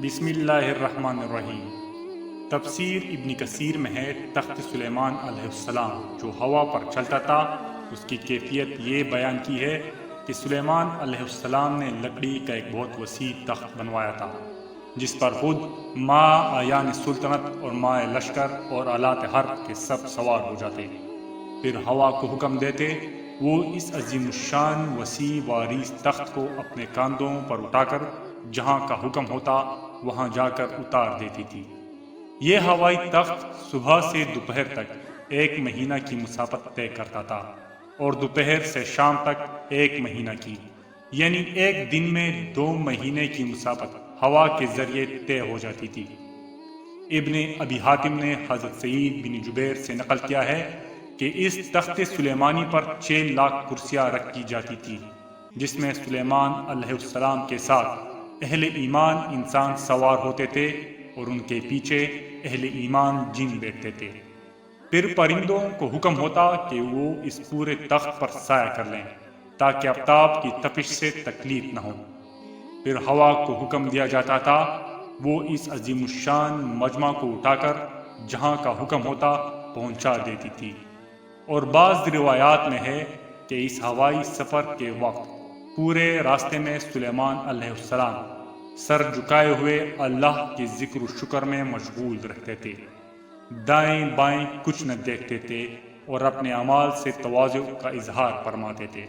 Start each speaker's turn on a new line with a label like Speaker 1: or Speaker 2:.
Speaker 1: بسم اللہ الرحمن الرحیم۔ تفسیر ابن کثیر میں ہے تخت سلیمان علیہ السلام جو ہوا پر چلتا تھا، اس کی کیفیت یہ بیان کی ہے کہ سلیمان علیہ السلام نے لکڑی کا ایک بہت وسیع تخت بنوایا تھا جس پر خود ماء آیان سلطنت اور ماء لشکر اور آلات حرب کے سب سوار ہو جاتے، پھر ہوا کو حکم دیتے، وہ اس عظیم الشان وسیع وعریض تخت کو اپنے کاندھوں پر اٹھا کر جہاں کا حکم ہوتا وہاں جا کر اتار دیتی تھی۔ یہ ہوائی تخت صبح سے دوپہر تک 1 مہینہ کی مسافت طے کرتا تھا اور دوپہر سے شام تک 1 مہینہ کی، یعنی ایک دن میں 2 مہینے کی مسافت ہوا کے ذریعے طے ہو جاتی تھی۔ ابن ابی حاتم نے حضرت سعید بن جبیر سے نقل کیا ہے کہ اس تخت سلیمانی پر 6 لاکھ کرسیاں رکھی جاتی تھی، جس میں سلیمان علیہ السلام کے ساتھ اہل ایمان انسان سوار ہوتے تھے اور ان کے پیچھے اہل ایمان جن بیٹھتے تھے۔ پھر پرندوں کو حکم ہوتا کہ وہ اس پورے تخت پر سایہ کر لیں تاکہ آفتاب کی تپش سے تکلیف نہ ہو۔ پھر ہوا کو حکم دیا جاتا تھا، وہ اس عظیم الشان مجمع کو اٹھا کر جہاں کا حکم ہوتا پہنچا دیتی تھی۔ اور بعض روایات میں ہے کہ اس ہوائی سفر کے وقت پورے راستے میں سلیمان علیہ السلام سر جھکائے ہوئے اللہ کے ذکر و شکر میں مشغول رہتے تھے، دائیں بائیں کچھ نہ دیکھتے تھے اور اپنے اعمال سے تواضع کا اظہار فرماتے تھے۔